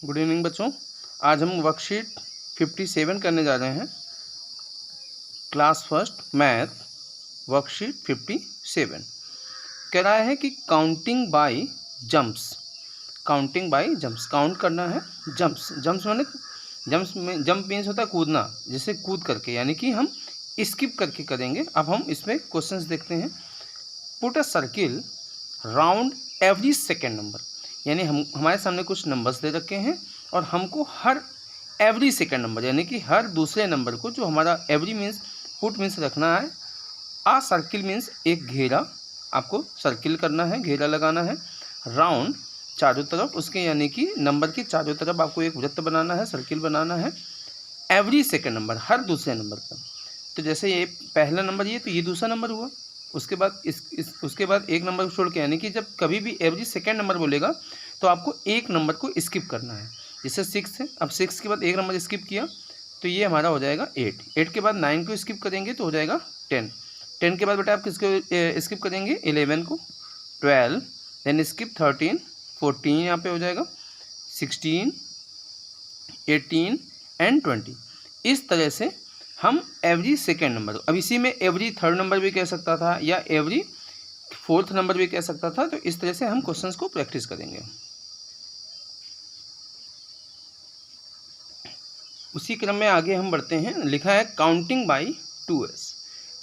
Good evening बच्चों। आज हम वर्कशीट 57 करने जा रहे हैं। क्लास फर्स्ट मैथ वर्कशीट 57 कह रहा है कि counting by jumps. Counting by jumps, count करना है जंप्स। जंप्स माने जंप मीन्स होता है कूदना, जैसे कूद करके, यानी कि हम स्किप करके करेंगे। अब हम इसमें क्वेश्चंस देखते हैं। Put a circle round every second number, यानी हमारे सामने कुछ नंबर्स दे रखे हैं और हमको हर एवरी सेकेंड नंबर यानी कि हर दूसरे नंबर को, जो हमारा एवरी मीन्स पुट मीन्स रखना है, आ सर्किल मीन्स एक घेरा, आपको सर्किल करना है, घेरा लगाना है, राउंड चारों तरफ उसके, यानी कि नंबर के चारों तरफ आपको एक वृत्त बनाना है, सर्किल बनाना है, एवरी सेकेंड नंबर हर दूसरे नंबर पर। तो जैसे ये पहला नंबर ये, तो ये दूसरा नंबर हुआ। उसके बाद उसके बाद एक नंबर को छोड़ के, यानी कि जब कभी भी एवरी सेकेंड नंबर बोलेगा तो आपको एक नंबर को स्किप करना है। जैसे 6 है, अब 6 के बाद एक नंबर स्किप किया तो ये हमारा हो जाएगा 8। 8 के बाद 9 को स्किप करेंगे तो हो जाएगा 10। 10 के बाद बेटा आप किसको स्किप करेंगे? 11 को, 12, देन स्किप 13, 14 यहाँ पे हो जाएगा, 16, 18 एंड 20। इस तरह से हम एवरी सेकेंड नंबर, अब इसी में एवरी थर्ड नंबर भी कह सकता था या एवरी फोर्थ नंबर भी कह सकता था। तो इस तरह से हम क्वेश्चंस को प्रैक्टिस करेंगे। उसी क्रम में आगे हम बढ़ते हैं। लिखा है counting by 2s।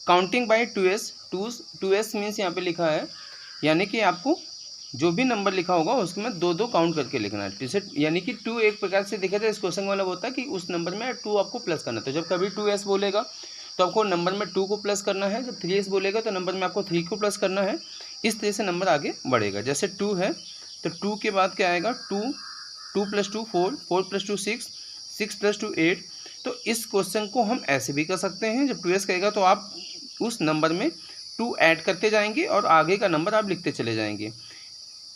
Counting by 2s, 2s means यहाँ पे लिखा है, यानी कि आपको जो भी नंबर लिखा होगा उसमें दो दो काउंट करके लिखना है। जैसे यानी कि 2 एक प्रकार से देखा जाए इस क्वेश्चन का मतलब होता है कि उस नंबर में 2 आपको प्लस करना है। तो जब कभी 2s बोलेगा तो आपको नंबर में 2 को प्लस करना है, जब 3s बोलेगा तो नंबर में आपको 3 को प्लस करना है। इस तरह से नंबर आगे बढ़ेगा। जैसे 2 है तो 2 के बाद क्या आएगा? 2, 2 + 2 4, 4 + 2 6, 6 + 2 8। तो इस क्वेश्चन को हम ऐसे भी कर सकते हैं, जब 2s कहेगा तो आप उस नंबर में 2 ऐड करते जाएंगे और आगे का नंबर आप लिखते चले जाएंगे।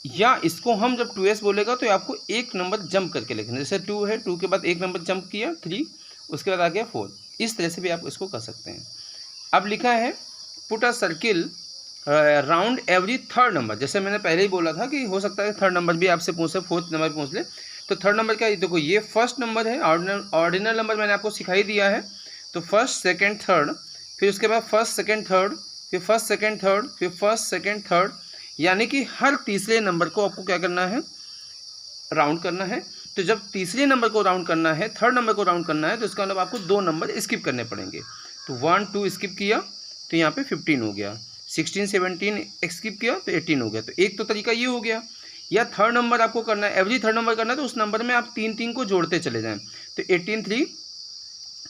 या इसको हम जब 2s बोलेगा तो आपको एक नंबर जंप करके लिखना है। जैसे 2 है, 2 के बाद एक नंबर जंप किया 3, उसके बाद आ गया 4। इस तरह से भी आप इसको कर सकते हैं। अब लिखा है put a circle round every third number. जैसे मैंने पहले ही बोला था कि हो सकता है थर्ड नंबर भी आपसे पूछे, फोर्थ नंबर पूछ ले। तो थर्ड नंबर क्या है? देखो ये फर्स्ट नंबर है, ऑर्डिनल नंबर मैंने आपको सिखाई दिया है। तो फर्स्ट सेकेंड थर्ड, फिर उसके बाद फर्स्ट सेकेंड थर्ड, फिर फर्स्ट सेकेंड थर्ड, फिर फर्स्ट सेकेंड थर्ड, यानी कि हर तीसरे नंबर को आपको क्या करना है? राउंड करना है। तो जब तीसरे नंबर को राउंड करना है, थर्ड नंबर को राउंड करना है, तो इसका मतलब आपको 2 नंबर स्किप करने पड़ेंगे। तो 1 2 स्किप किया तो यहाँ पे 15 हो गया, 16 17 स्किप किया तो 18 हो गया। तो एक तो तरीका ये हो गया। या थर्ड नंबर आपको करना है, एवरी थर्ड नंबर करना है, तो उस नंबर में आप 3 को जोड़ते चले जाएं। तो 18 3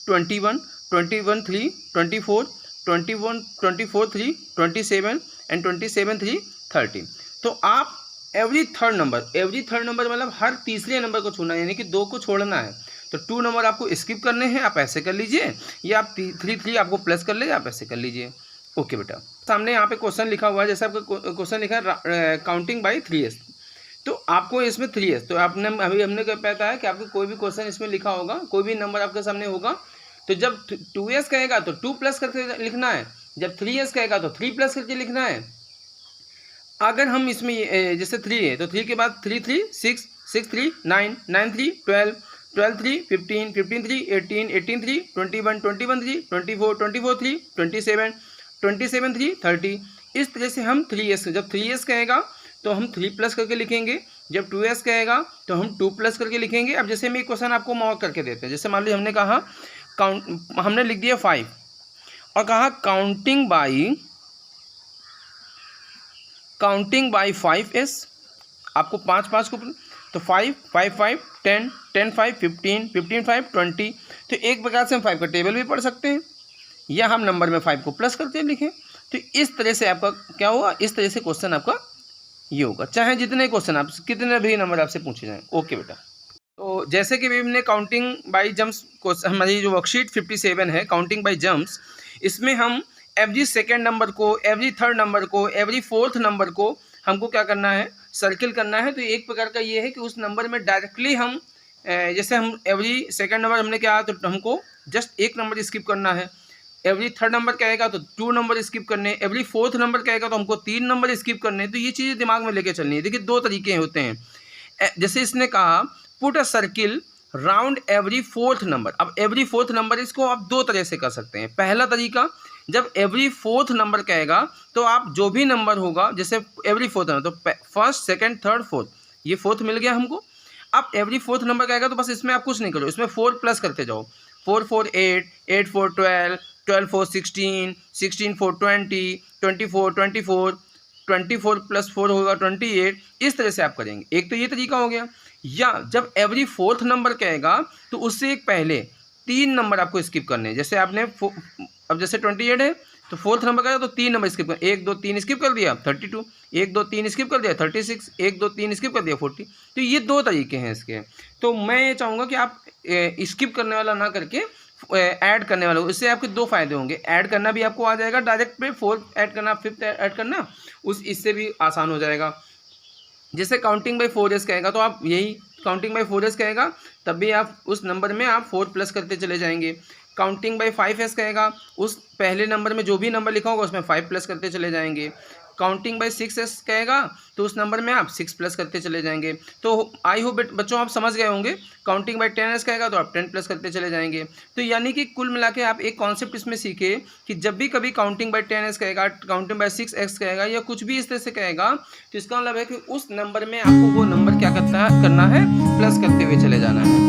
21, 21 3 24, 21 24 3 27 एंड 27 3 30। तो आप एवरी थर्ड नंबर मतलब हर तीसरे नंबर को छोड़ना है, यानी कि 2 को छोड़ना है। तो 2 नंबर आपको स्किप करने हैं, आप ऐसे कर लीजिए, या आप 3 आपको प्लस कर लीजिए, आप ऐसे कर लीजिए। ओके बेटा, सामने यहाँ पे क्वेश्चन लिखा हुआ है, जैसे आपका क्वेश्चन लिखा है काउंटिंग बाय 3s। तो आपको इसमें 3s, तो आपने अभी हमने क्या पता है कि आपको कोई भी क्वेश्चन इसमें लिखा होगा, कोई भी नंबर आपके सामने होगा, तो जब 2s कहेगा तो 2 प्लस करके लिखना है, जब 3s कहेगा तो 3 प्लस करके लिखना है। अगर हम इसमें जैसे 3 है तो 3 के बाद 3 3 6, 6 3 9, 9 3 12, 12 3 15, 15 3 18, 18 3 21, 21 3 24, 24 3 27, 27 3 30। इस तरह से हम 3s, जब 3s कहेगा तो हम 3 प्लस करके लिखेंगे, जब 2s कहेगा तो हम 2 प्लस करके लिखेंगे। अब जैसे हम एक क्वेश्चन आपको मॉक करके देते हैं, जैसे मान लीजिए हमने कहा हमने लिख दिया 5 और कहा काउंटिंग बाय 5s, आपको 5 5 को, तो 5 5 5 10 10 5 15 15 5 20। तो एक प्रकार से हम 5 का टेबल भी पढ़ सकते हैं, या हम नंबर में 5 को प्लस करते लिखें। तो इस तरह से आपका क्या होगा? इस तरह से क्वेश्चन आपका ये होगा, चाहे जितने क्वेश्चन आप, कितने भी नंबर आपसे पूछे जाएं। ओके बेटा, तो जैसे कि हमने काउंटिंग बाय जंप्स, हमारी जो वर्कशीट 57 है काउंटिंग बाय जंप्स, इसमें हम एवरी सेकेंड नंबर को, एवरी थर्ड नंबर को, एवरी फोर्थ नंबर को हमको क्या करना है? सर्किल करना है। तो एक प्रकार का ये है कि उस नंबर में डायरेक्टली हम जैसे हम एवरी सेकेंड नंबर हमने क्या, तो हमको जस्ट एक नंबर स्किप करना है। एवरी थर्ड नंबर कहेगा तो 2 नंबर स्किप करने, एवरी फोर्थ नंबर कहेगा तो हमको 3 नंबर स्किप करने। तो ये चीज़ें दिमाग में लेके चलनी है। देखिए 2 तरीके होते हैं। जैसे इसने कहा put a circle round every fourth number. अब एवरी फोर्थ नंबर इसको आप दो तरह से कर सकते हैं। पहला तरीका, जब एवरी फोर्थ नंबर कहेगा तो आप जो भी नंबर होगा, जैसे एवरी फोर्थ नंबर, तो फर्स्ट सेकंड थर्ड फोर्थ, ये फोर्थ मिल गया हमको। अब एवरी फोर्थ नंबर कहेगा तो बस इसमें आप कुछ नहीं करो, इसमें 4 प्लस करते जाओ। 4 4 8, 8 4 12, 12 4 16, 16 4 20, 24 24, 24 प्लस 4 होगा 28। इस तरह से आप करेंगे। एक तो ये तरीका हो गया। या जब एवरी फोर्थ नंबर कहेगा तो उससे एक पहले 3 नंबर आपको स्किप करने हैं। जैसे आपने अब जैसे 28 है तो फोर्थ नंबर कहेगा तो 3 नंबर स्किप कर, 1 2 3 स्किप कर दिया 32, 1 2 3 स्किप कर दिया 36, 1 2 3 स्किप कर दिया 40। तो ये दो तरीके हैं इसके। तो मैं ये चाहूँगा कि आप स्किप करने वाला ना करके ऐड करने वाला हो। इससे आपके दो फायदे होंगे, ऐड करना भी आपको आ जाएगा डायरेक्ट पे, 4 ऐड करना, 5 ऐड करना, इससे भी आसान हो जाएगा। जैसे काउंटिंग बाई 4s कहेगा तो आप यही काउंटिंग बाई 4s कहेगा तब भी आप उस नंबर में आप 4 प्लस करते चले जाएंगे। काउंटिंग बाई 5s कहेगा, उस पहले नंबर में जो भी नंबर लिखा होगा उसमें 5 प्लस करते चले जाएंगे। काउंटिंग बाई 6s कहेगा तो उस नंबर में आप 6 प्लस करते चले जाएंगे। तो आई होप बच्चों आप समझ गए होंगे। काउंटिंग बाई 10s कहेगा तो आप 10 प्लस करते चले जाएंगे। तो यानी कि कुल मिला के आप एक कॉन्सेप्ट इसमें सीखे कि जब भी कभी काउंटिंग बाई 10s कहेगा, काउंटिंग बाई 6x कहेगा या कुछ भी इस तरह से कहेगा तो इसका मतलब है कि उस नंबर में आपको वो नंबर क्या करना है, प्लस करते हुए चले जाना है।